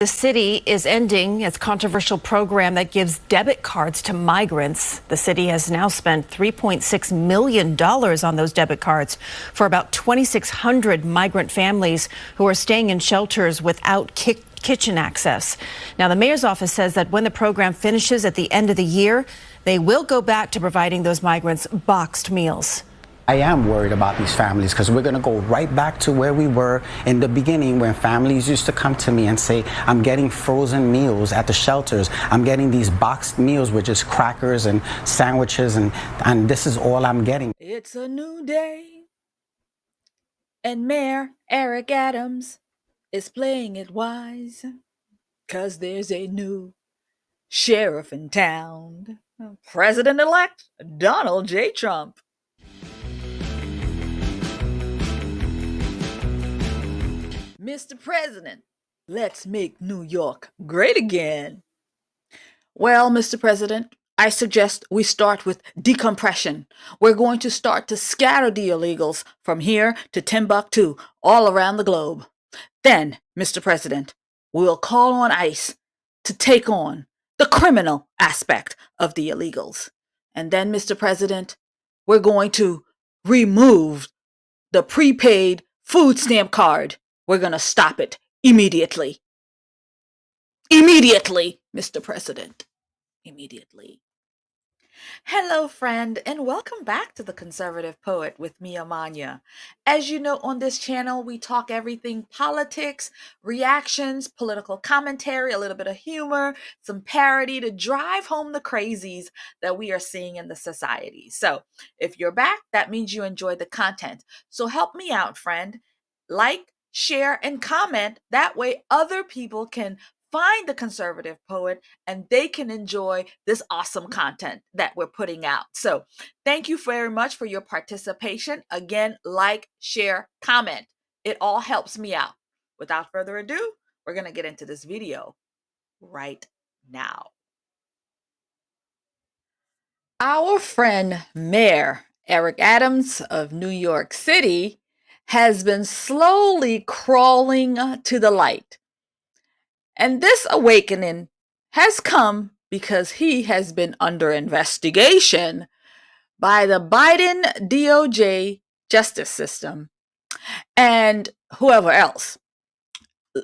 The city is ending its controversial program that gives debit cards to migrants. The city has now spent $3.6 million on those debit cards for about 2,600 migrant families who are staying in shelters without kitchen access. Now, the mayor's office says that when the program finishes at the end of the year, they will go back to providing those migrants boxed meals. I am worried about these families because we're going to go right back to where we were in the beginning when families used to come to me and say, I'm getting frozen meals at the shelters. I'm getting these boxed meals with just crackers and sandwiches, and this is all I'm getting. It's a new day, and Mayor Eric Adams is playing it wise, 'cause there's a new sheriff in town, President-elect Donald J. Trump. Mr. President, let's make New York great again. Well, Mr. President, I suggest we start with decompression. We're going to start to scatter the illegals from here to Timbuktu, all around the globe. Then, Mr. President, we'll call on ICE to take on the criminal aspect of the illegals. And then, Mr. President, we're going to remove the prepaid food stamp card. We're going to stop it immediately. Immediately, Mr. President. Immediately. Hello, friend, and welcome back to The Conservative Poet with me, Amania. As you know, on this channel, we talk everything politics, reactions, political commentary, a little bit of humor, some parody to drive home the crazies that we are seeing in the society. So if you're back, that means you enjoyed the content. So help me out, friend. Like, share, and comment. That way other people can find The Conservative Poet and they can enjoy this awesome content that we're putting out. So thank you very much for your participation. Again, like, share, comment. It all helps me out. Without further ado, we're going to get into this video right now. Our friend Mayor Eric Adams of New York City has been slowly crawling to the light. And this awakening has come because he has been under investigation by the Biden DOJ justice system and whoever else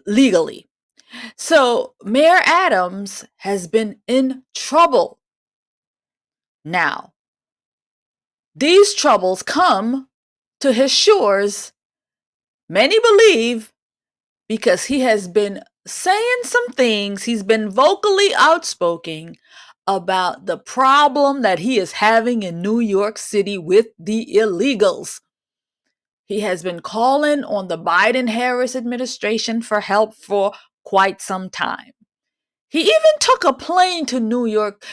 legally. So Mayor Adams has been in trouble. Now, these troubles come to his shores, many believe, because he has been saying some things, he's been vocally outspoken about the problem that he is having in New York City with the illegals. He has been calling on the Biden-Harris administration for help for quite some time. He even took a plane to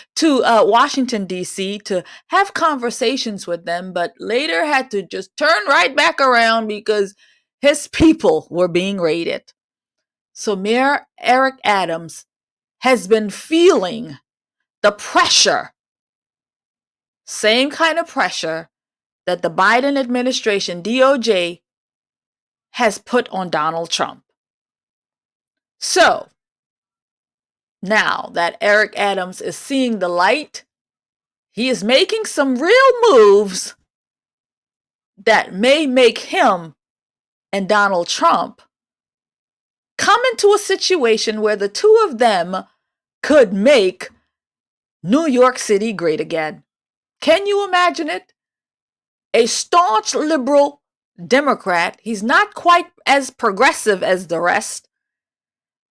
Washington, D.C. to have conversations with them, but later had to just turn right back around because his people were being raided. So Mayor Eric Adams has been feeling the pressure, same kind of pressure that the Biden administration, DOJ, has put on Donald Trump. So now that Eric Adams is seeing the light, he is making some real moves that may make him and Donald Trump come into a situation where the two of them could make New York City great again. Can you imagine it? A staunch liberal Democrat. He's not quite as progressive as the rest,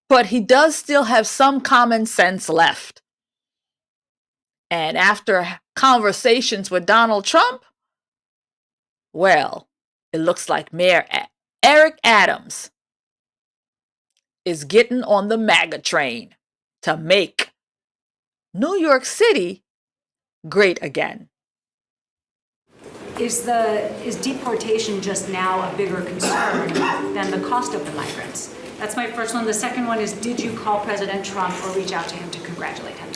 but he does still have some common sense left. And after conversations with Donald Trump, well, it looks like Mayor Eric Adams is getting on the MAGA train to make New York City great again. Is deportation just now a bigger concern than the cost of the migrants? That's my first one. The second one is, did you call President Trump or reach out to him to congratulate him?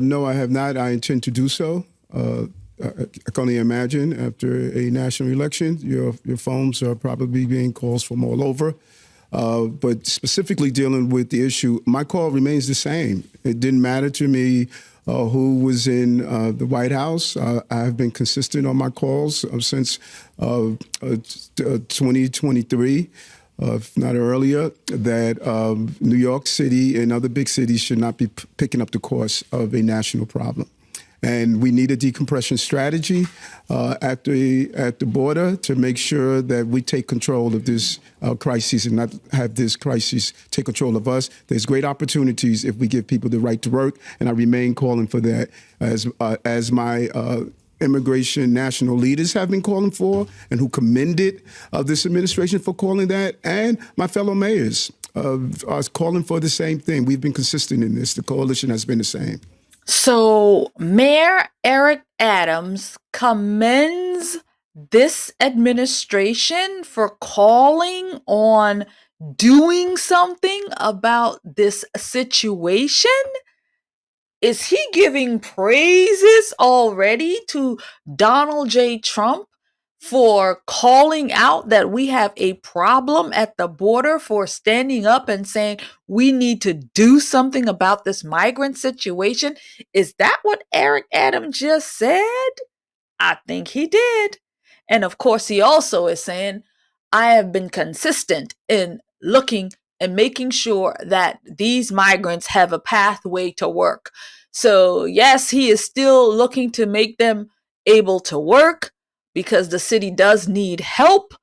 No, I have not. I intend to do so. I can only imagine after a national election, your phones are probably being calls from all over. But specifically dealing with the issue, my call remains the same. It didn't matter to me who was in the White House. I have been consistent on my calls since 2023. If not earlier, that New York City and other big cities should not be picking up the course of a national problem. And we need a decompression strategy at the border to make sure that we take control of this crisis and not have this crisis take control of us. There's great opportunities if we give people the right to work, and I remain calling for that as my immigration national leaders have been calling for and who commended this administration for calling that, and my fellow mayors are calling for the same thing. We've been consistent in this. The coalition has been the same. So Mayor Eric Adams commends this administration for calling on doing something about this situation. Is he giving praises already to Donald J. Trump for calling out that we have a problem at the border, for standing up and saying we need to do something about this migrant situation? Is that what Eric Adams just said? I think he did. And of course, he also is saying, I have been consistent in looking and making sure that these migrants have a pathway to work. So yes, he is still looking to make them able to work because the city does need help.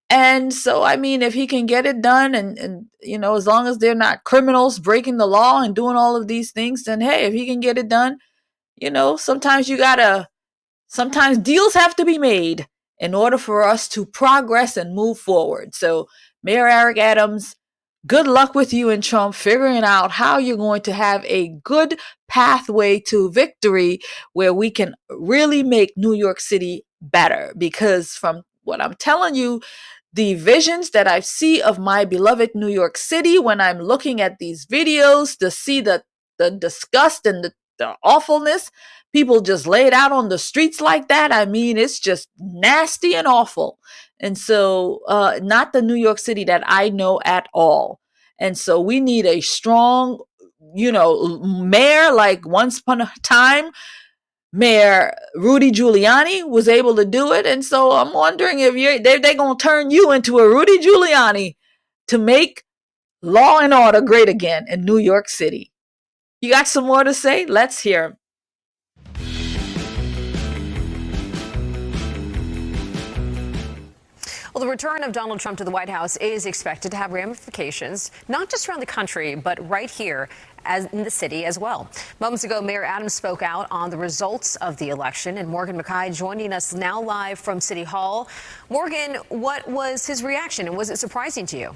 And so, I mean, if he can get it done and you know, as long as they're not criminals breaking the law and doing all of these things, then hey, if he can get it done, you know, sometimes deals have to be made in order for us to progress and move forward. So Mayor Eric Adams, good luck with you and Trump figuring out how you're going to have a good pathway to victory where we can really make New York City better. Because from what I'm telling you, the visions that I see of my beloved New York City when I'm looking at these videos to see the disgust and the awfulness, people just laid out on the streets like that. I mean, it's just nasty and awful. And so not the New York City that I know at all. And so we need a strong, you know, mayor. Like once upon a time, Mayor Rudy Giuliani was able to do it. And so I'm wondering if they're going to turn you into a Rudy Giuliani to make law and order great again in New York City. You got some more to say? Let's hear 'em. Well, the return of Donald Trump to the White House is expected to have ramifications, not just around the country, but right here as in the city as well. Moments ago, Mayor Adams spoke out on the results of the election, and Morgan McKay joining us now live from City Hall. Morgan, what was his reaction, and was it surprising to you?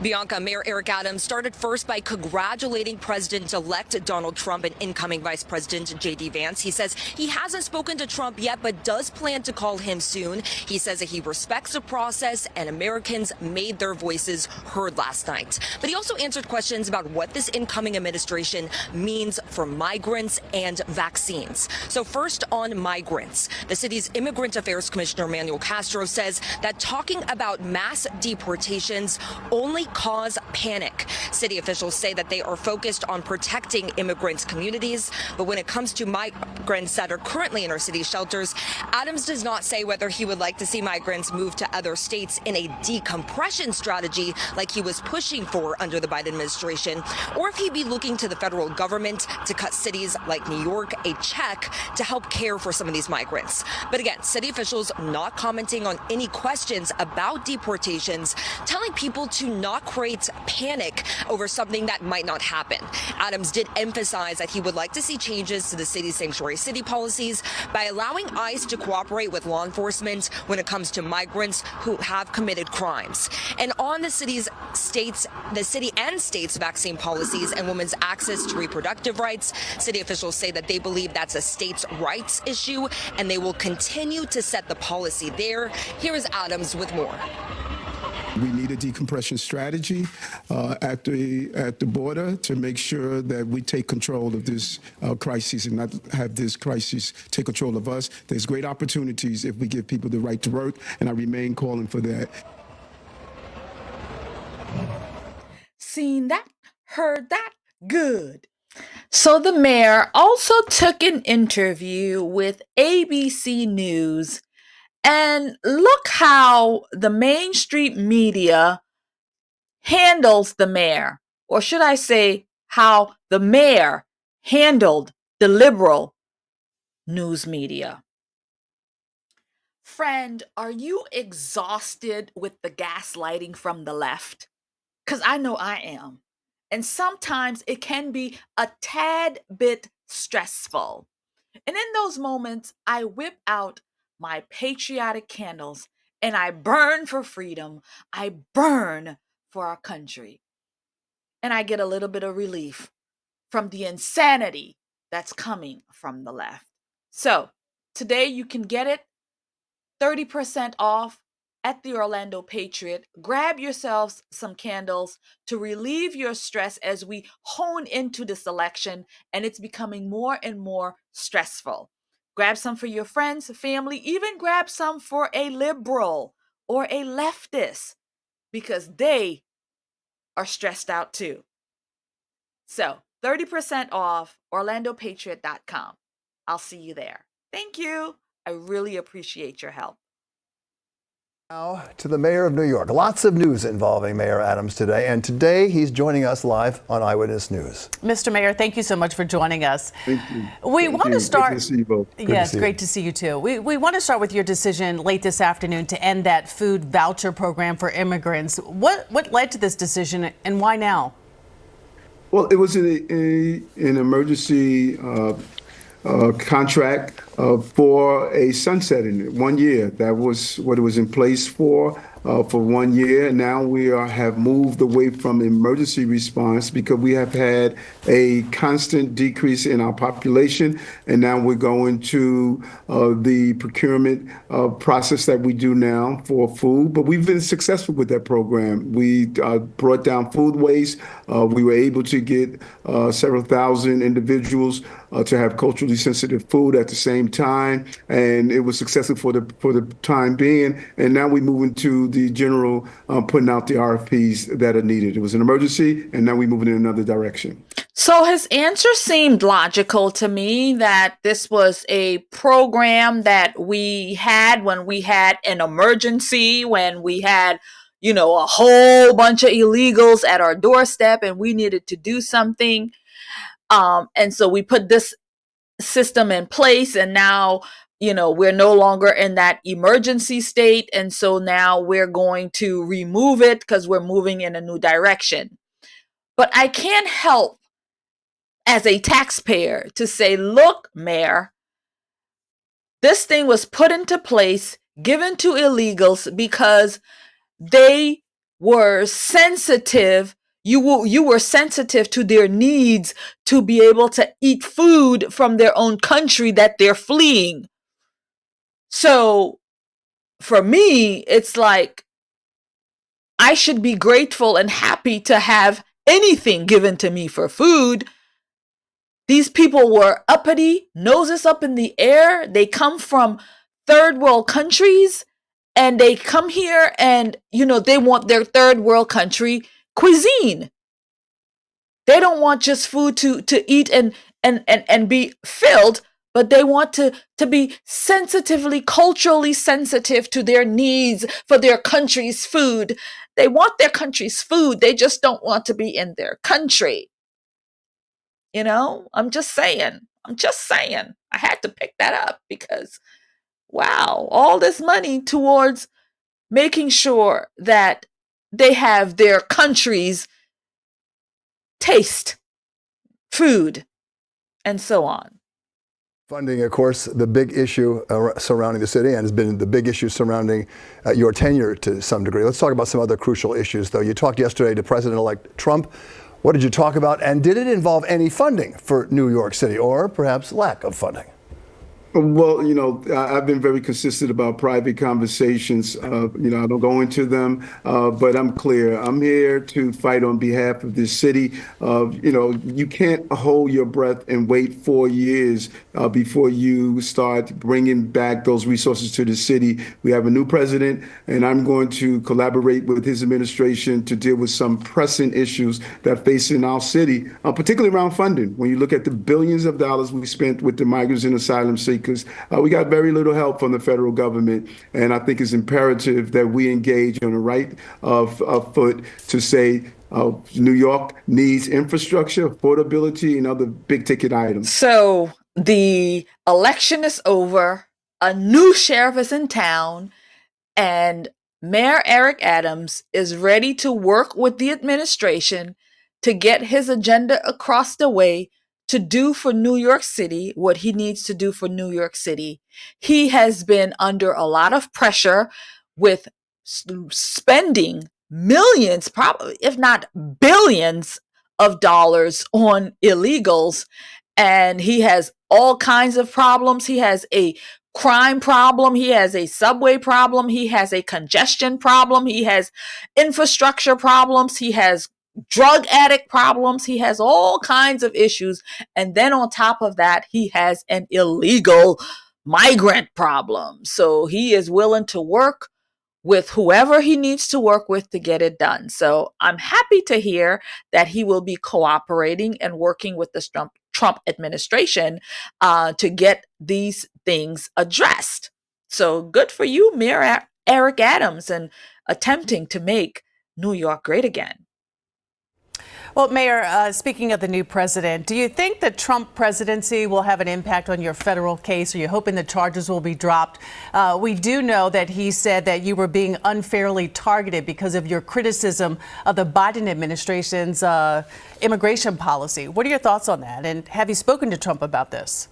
Bianca, Mayor Eric Adams started first by congratulating President-elect Donald Trump and incoming Vice President J.D. Vance. He says he hasn't spoken to Trump yet, but does plan to call him soon. He says that he respects the process and Americans made their voices heard last night. But he also answered questions about what this incoming administration means for migrants and vaccines. So first on migrants, the city's Immigrant Affairs Commissioner Manuel Castro says that talking about mass deportations only cause panic. City officials say that they are focused on protecting immigrants' communities, but when it comes to migrants that are currently in our city shelters, Adams does not say whether he would like to see migrants move to other states in a decompression strategy like he was pushing for under the Biden administration, or if he'd be looking to the federal government to cut cities like New York a check to help care for some of these migrants. But again, city officials not commenting on any questions about deportations, telling people to not create panic over something that might not happen. Adams did emphasize that he would like to see changes to the city's sanctuary city policies by allowing ICE to cooperate with law enforcement when it comes to migrants who have committed crimes. And on the city and states vaccine policies and women's access to reproductive rights, city officials say that they believe that's a states' rights issue and they will continue to set the policy there. Here is Adams with more. We need a decompression strategy at the border to make sure that we take control of this crisis and not have this crisis take control of us. There's great opportunities if we give people the right to work, and I remain calling for that. seen that, heard that. Good. So the mayor also took an interview with ABC News, and look how the mainstream media handles the mayor, or should I say, how the mayor handled the liberal news media. Friend, are you exhausted with the gaslighting from the left? Because I know I am. And sometimes it can be a tad bit stressful. And in those moments, I whip out my patriotic candles and I burn for freedom. I burn for our country. And I get a little bit of relief from the insanity that's coming from the left. So today you can get it 30% off at the Orlando Patriot. Grab yourselves some candles to relieve your stress as we hone into this election and it's becoming more and more stressful. Grab some for your friends, family, even grab some for a liberal or a leftist because they are stressed out too. So 30% off orlandopatriot.com. I'll see you there. Thank you. I really appreciate your help. Now to the mayor of New York. Lots of news involving Mayor Adams today, and today he's joining us live on Eyewitness News. Mr. Mayor, thank you so much for joining us. Thank you. We want to start. Good to see you both. Yes, great to see you too. We want to start with your decision late this afternoon to end that food voucher program for immigrants. What led to this decision, and why now? Well, it was an emergency contract for a sunsetting 1 year. That was what it was in place for 1 year. Now we have moved away from emergency response because we have had a constant decrease in our population, and now we're going to the procurement process that we do now for food. But we've been successful with that program. We brought down food waste. We were able to get several thousand individuals to have culturally sensitive food at the same time, and it was successful for the time being. And now we move into the general putting out the RFPs that are needed. It was an emergency, and now we're moving in another direction. So his answer seemed logical to me, that this was a program that we had when we had an emergency, when we had, a whole bunch of illegals at our doorstep and we needed to do something. And so we put this system in place, and now, we're no longer in that emergency state. And so now we're going to remove it because we're moving in a new direction. But I can't help as a taxpayer to say, look, Mayor, this thing was put into place, given to illegals because they were sensitive. You were sensitive to their needs to be able to eat food from their own country that they're fleeing. So for me, it's like I should be grateful and happy to have anything given to me for food. These people were uppity, noses up in the air. They come from third world countries, and they come here and, they want their third world country cuisine. They don't want just food to eat and be filled, but they want to be culturally sensitive to their needs for their country's food. They want their country's food. They just don't want to be in their country. I'm just saying. I had to pick that up because, wow, all this money towards making sure that they have their country's taste, food, and so on. Funding, of course, the big issue surrounding the city, and has been the big issue surrounding your tenure to some degree. Let's talk about some other crucial issues, though. You talked yesterday to President-elect Trump. What did you talk about, and did it involve any funding for New York City, or perhaps lack of funding? Well, I've been very consistent about private conversations. I don't go into them, but I'm clear. I'm here to fight on behalf of this city. You can't hold your breath and wait 4 years before you start bringing back those resources to the city. We have a new president, and I'm going to collaborate with his administration to deal with some pressing issues that face in our city, particularly around funding. When you look at the billions of dollars we spent with the migrants and asylum seekers, we got very little help from the federal government, and I think it's imperative that we engage on the right foot to say New York needs infrastructure, affordability, and other big ticket items. So the election is over, a new sheriff is in town, and Mayor Eric Adams is ready to work with the administration to get his agenda across the way to do for New York City what he needs to do for New York City. He has been under a lot of pressure with spending millions, probably, if not billions of dollars on illegals. And he has all kinds of problems. He has a crime problem. He has a subway problem. He has a congestion problem. He has infrastructure problems. He has drug addict problems. He has all kinds of issues. And then on top of that, he has an illegal migrant problem. So he is willing to work with whoever he needs to work with to get it done. So I'm happy to hear that he will be cooperating and working with the Trump administration to get these things addressed. So good for you, Mayor Eric Adams, and attempting to make New York great again. Well, Mayor, speaking of the new president, do you think the Trump presidency will have an impact on your federal case? Are you hoping the charges will be dropped? We do know that he said that you were being unfairly targeted because of your criticism of the Biden administration's immigration policy. What are your thoughts on that? And have you spoken to Trump about this?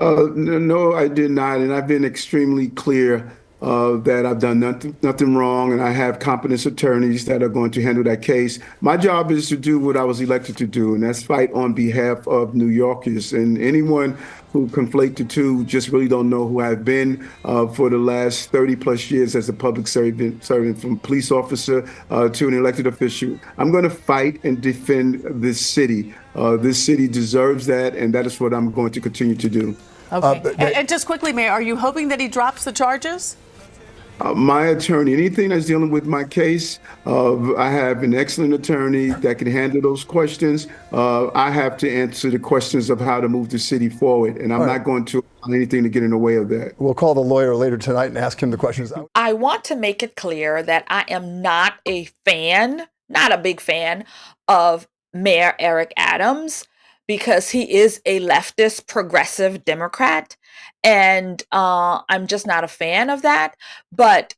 No, I did not. And I've been extremely clear that I've done nothing wrong, and I have competent attorneys that are going to handle that case. My job is to do what I was elected to do, and that's fight on behalf of New Yorkers. And anyone who conflate the two just really don't know who I've been for the last 30 plus years as a public servant from police officer to an elected official. I'm going to fight and defend this city. This city deserves that, and that is what I'm going to continue to do. Okay. And just quickly, Mayor, are you hoping that he drops the charges? My attorney, anything that's dealing with my case, I have an excellent attorney that can handle those questions. I have to answer the questions of how to move the city forward, and I'm not going to allow anything to get in the way of that. We'll call the lawyer later tonight and ask him the questions. I want to make it clear that I am not a big fan of Mayor Eric Adams, because he is a leftist progressive Democrat. And I'm just not a fan of that. But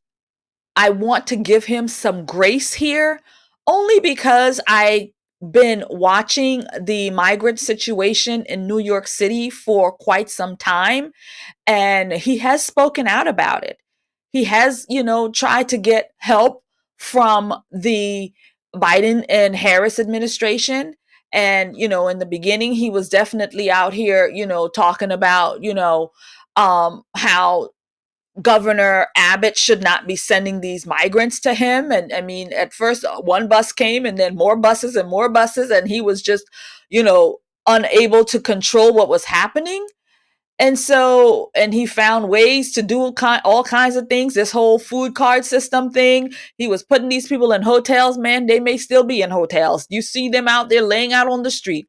I want to give him some grace here, only because I've been watching the migrant situation in New York City for quite some time. And he has spoken out about it. He has, tried to get help from the Biden and Harris administration. And, in the beginning, he was definitely out here, talking about, how Governor Abbott should not be sending these migrants to him. And I mean, at first one bus came and then more buses. And he was just, unable to control what was happening. And he found ways to do all kinds of things. This whole food card system thing. He was putting these people in hotels, man. They may still be in hotels. You see them out there laying out on the street.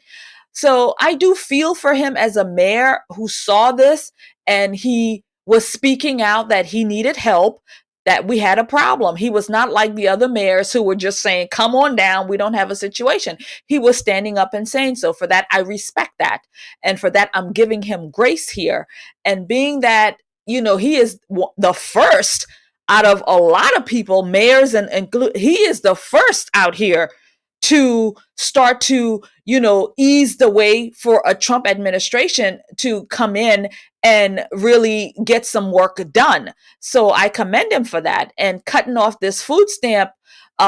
So I do feel for him as a mayor who saw this, and he was speaking out that he needed help, that we had a problem. He was not like the other mayors who were just saying, come on down, we don't have a situation. He was standing up and saying so. For that, I respect that. And for that, I'm giving him grace here. And being that, he is the first out of a lot of people, mayors, and he is the first out here to start to, ease the way for a Trump administration to come in and really get some work done. So I commend him for that. And cutting off this food stamp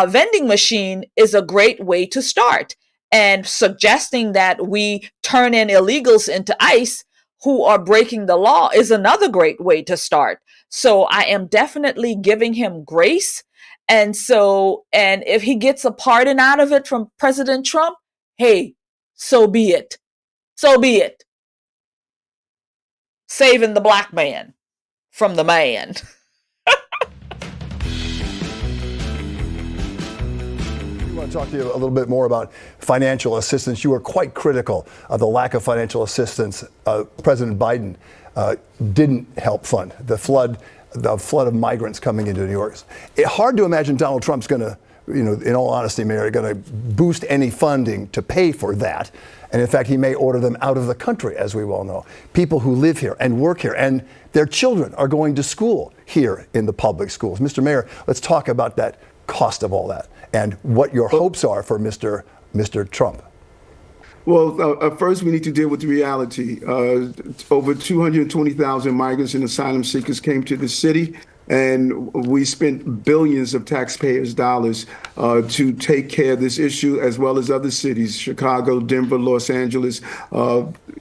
vending machine is a great way to start. And suggesting that we turn in illegals into ICE, who are breaking the law is another great way to start. So I am definitely giving him grace. And if he gets a pardon out of it from President Trump, hey, so be it. So be it. Saving the black man from the man. I want to talk to you a little bit more about financial assistance. You were quite critical of the lack of financial assistance President Biden didn't help fund. The flood of migrants coming into New York. It's hard to imagine Donald Trump's going to, in all honesty, Mayor, going to boost any funding to pay for that. And in fact, he may order them out of the country, as we well know. People who live here and work here and their children are going to school here in the public schools. Mr. Mayor, let's talk about that cost of all that and what your hopes are for Mr. Trump. Well, first we need to deal with the reality. Over 220,000 migrants and asylum seekers came to the city, and we spent billions of taxpayers' dollars to take care of this issue, as well as other cities, Chicago, Denver, Los Angeles.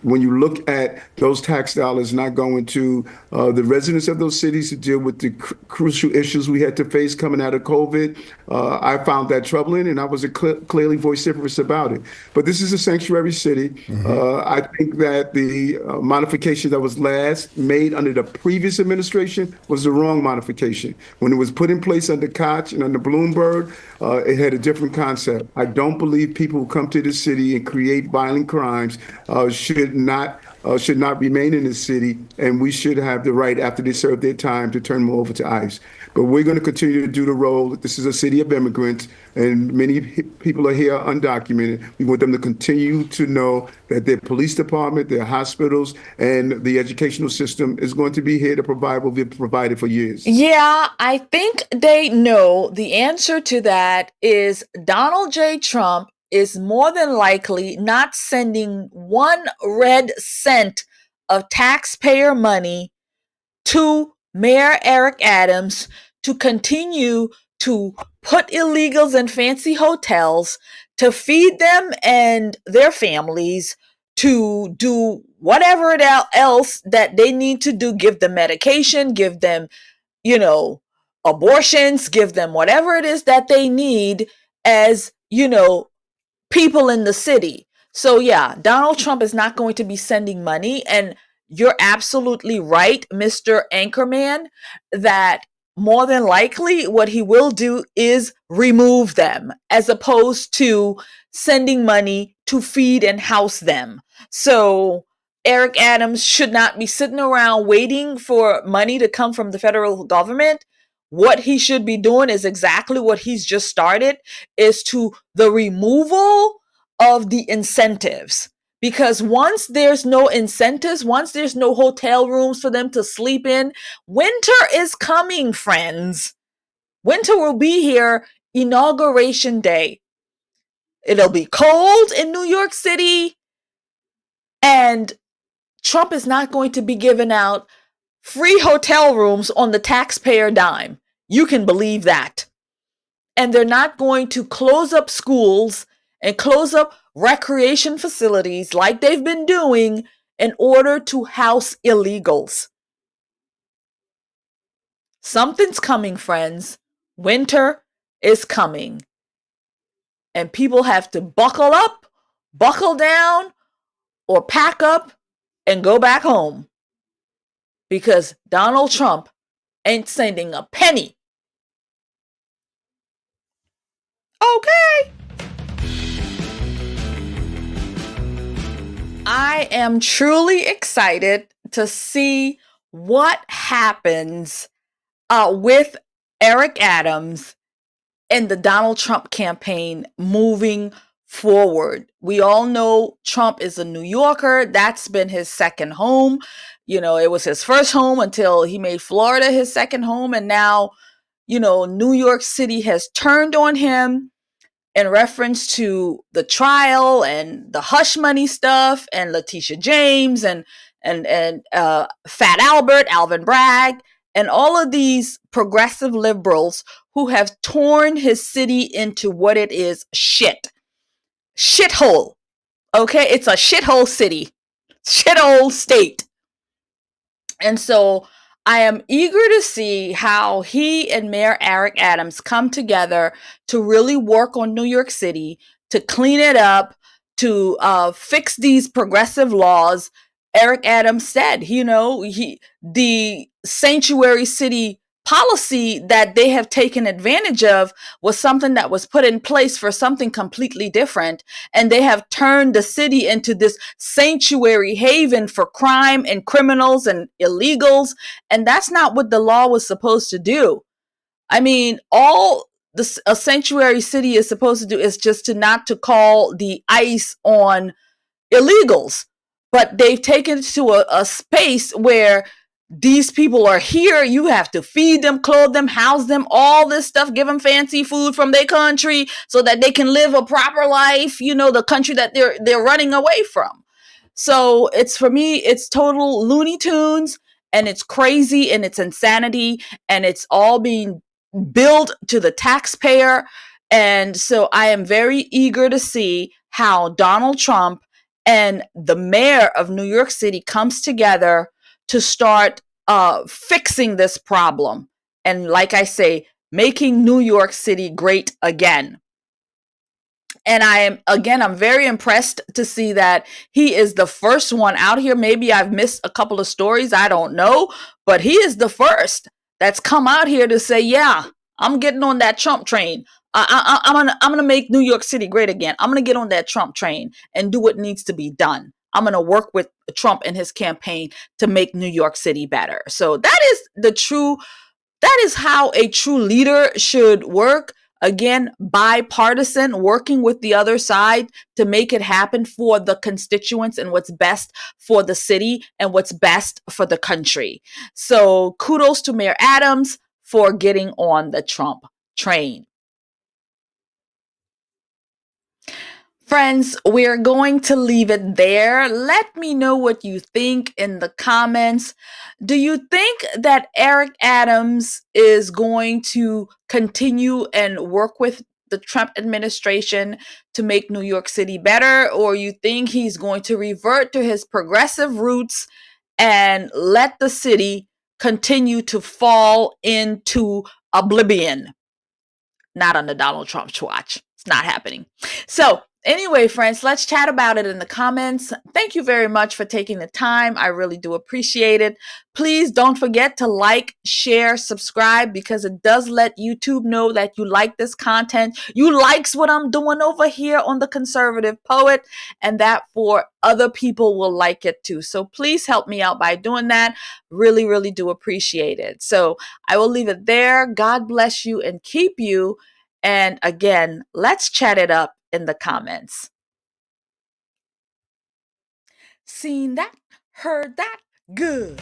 When you look at those tax dollars not going to the residents of those cities to deal with the crucial issues we had to face coming out of COVID, I found that troubling, and I was clearly vociferous about it. But this is a sanctuary city. I think that the modification that was last made under the previous administration was the wrong modification. When it was put in place under Koch and under Bloomberg, it had a different concept. I don't believe people who come to the city and create violent crimes should not remain in the city, and we should have the right, after they serve their time, to turn them over to ICE. But we're going to continue to do the role. This is a city of immigrants, and many people are here undocumented. We want them to continue to know that their police department, their hospitals, and the educational system is going to be here to provide what we've provided for years. Yeah, I think they know the answer to that is Donald J. Trump is more than likely not sending 1 red cent of taxpayer money to Mayor Eric Adams to continue to put illegals in fancy hotels, to feed them and their families, to do whatever else that they need to do, give them medication, give them, abortions, give them whatever it is that they need as, people in the city. So yeah, Donald Trump is not going to be sending money. And you're absolutely right, Mr. Anchorman, that more than likely what he will do is remove them as opposed to sending money to feed and house them. So Eric Adams should not be sitting around waiting for money to come from the federal government. What he should be doing is exactly what he's just started, is to the removal of the incentives. Because once there's no incentives, once there's no hotel rooms for them to sleep in, winter is coming, friends. Winter will be here Inauguration Day. It'll be cold in New York City, and Trump is not going to be giving out free hotel rooms on the taxpayer dime. You can believe that. And they're not going to close up schools and close up recreation facilities like they've been doing in order to house illegals. Something's coming, friends. Winter is coming. And people have to buckle up, buckle down, or pack up and go back home. Because Donald Trump ain't sending a penny. Okay. I am truly excited to see what happens with Eric Adams and the Donald Trump campaign moving forward. We all know Trump is a New Yorker. That's been his second home. It was his first home until he made Florida his second home. And now, New York City has turned on him in reference to the trial and the hush money stuff and Letitia James and Fat Albert, Alvin Bragg, and all of these progressive liberals who have torn his city into what it is, shithole. Okay, it's a shithole city, shithole state. And so I am eager to see how he and Mayor Eric Adams come together to really work on New York City, to clean it up, to fix these progressive laws. Eric Adams said, the sanctuary city policy that they have taken advantage of was something that was put in place for something completely different. And they have turned the city into this sanctuary haven for crime and criminals and illegals. And that's not what the law was supposed to do. I mean, all a sanctuary city is supposed to do is just not to call the ICE on illegals, but they've taken it to a space where these people are here. You have to feed them, clothe them, house them, all this stuff, give them fancy food from their country so that they can live a proper life, the country that they're running away from. So for me, it's total Looney Tunes, and it's crazy, and it's insanity, and it's all being billed to the taxpayer. And so I am very eager to see how Donald Trump and the mayor of New York City comes together to start fixing this problem. And like I say, making New York City great again. And I'm very impressed to see that he is the first one out here. Maybe I've missed a couple of stories, I don't know, but he is the first that's come out here to say, yeah, I'm getting on that Trump train. I'm gonna make New York City great again. I'm gonna get on that Trump train and do what needs to be done. I'm gonna work with Trump and his campaign to make New York City better. So that is how a true leader should work. Again, bipartisan, working with the other side to make it happen for the constituents and what's best for the city and what's best for the country. So kudos to Mayor Adams for getting on the Trump train. Friends, we're going to leave it there. Let me know what you think in the comments. Do you think that Eric Adams is going to continue and work with the Trump administration to make New York City better? Or you think he's going to revert to his progressive roots and let the city continue to fall into oblivion? Not under Donald Trump's watch. It's not happening. So anyway, friends, let's chat about it in the comments. Thank you very much for taking the time. I really do appreciate it. Please don't forget to like, share, subscribe, because it does let YouTube know that you like this content. You likes what I'm doing over here on The Conservative Poet, and that for other people will like it too. So please help me out by doing that. Really, really do appreciate it. So I will leave it there. God bless you and keep you. And again, let's chat it up in the comments. Seen that? Heard that? Good.